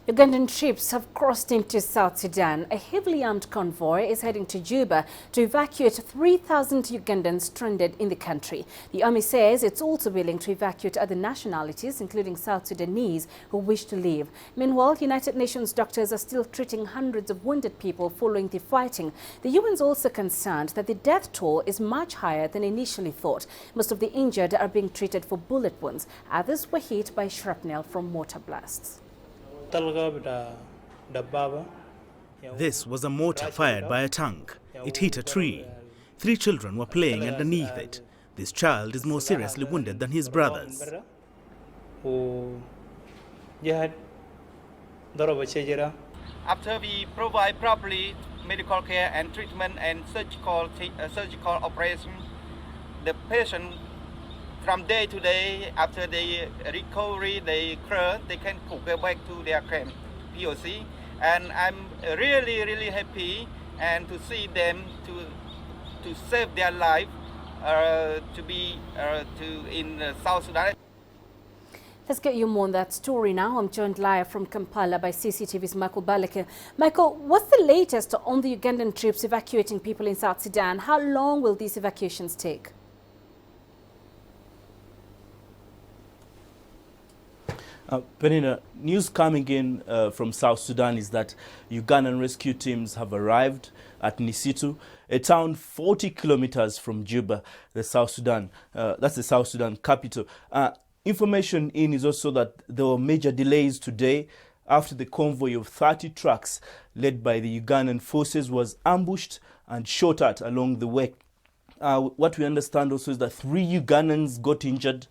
Ugandan troops have crossed into South Sudan. A heavily armed convoy is heading to Juba to evacuate 3,000 Ugandans stranded in the country. The army says it's also willing to evacuate other nationalities, including South Sudanese, who wish to leave. Meanwhile, United Nations doctors are still treating hundreds of wounded people following the fighting. The UN is also concerned that the death toll is much higher than initially thought. Most of the injured are being treated for bullet wounds. Others were hit by shrapnel from mortar blasts. This was a mortar fired by a tank. It hit a tree. 3 children were playing underneath it. This child is more seriously wounded than his brothers. After we provide properly medical care and treatment and surgical operation, the patient from day to day, after the recovery, they can go back to their camp, POC. And I'm really happy and to see them to save their life in South Sudan. Let's get you more on that story now. I'm joined live from Kampala by CCTV's Michael Baleke. Michael, what's the latest on the Ugandan troops evacuating people in South Sudan? How long will these evacuations take? Penina, news coming in from South Sudan is that Ugandan rescue teams have arrived at Nisitu, a town 40 kilometers from Juba, the South Sudan. That's the South Sudan capital. Information in is also that there were major delays today after the convoy of 30 trucks led by the Ugandan forces was ambushed and shot at along the way. What we understand also is that 3 Ugandans got injured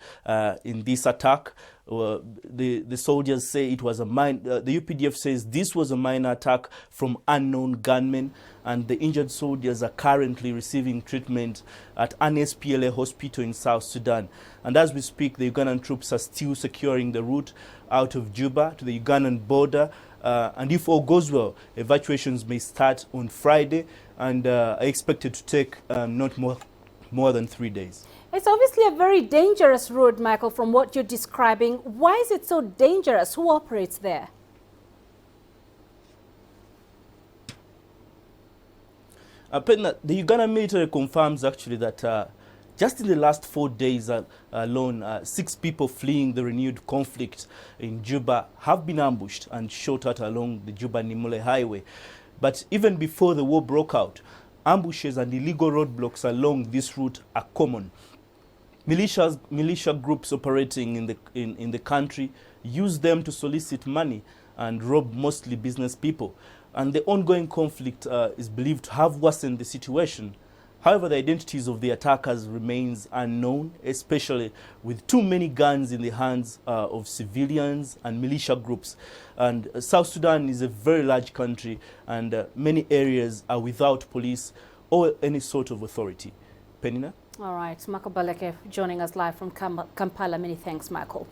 in this attack. The soldiers say it was a the UPDF says this was a minor attack from unknown gunmen, and the injured soldiers are currently receiving treatment at an SPLA hospital in South Sudan. And as we speak, the Ugandan troops are still securing the route out of Juba to the Ugandan border. And if all goes well, evacuations may start on Friday and are expected to take not more than 3 days. It's obviously a very dangerous road, Michael, from what you're describing. Why is it so dangerous? Who operates there? The Ugandan military confirms actually that just in the last 4 days alone, 6 people fleeing the renewed conflict in Juba have been ambushed and shot at along the Juba-Nimule highway. But even before the war broke out, ambushes and illegal roadblocks along this route are common. Militia groups operating in the country use them to solicit money and rob mostly business people. And the ongoing conflict is believed to have worsened the situation. However, the identities of the attackers remains unknown, especially with too many guns in the hands of civilians and militia groups. And South Sudan is a very large country, and many areas are without police or any sort of authority. Penina? All right, Michael Baleke joining us live from Kampala. Many thanks, Michael.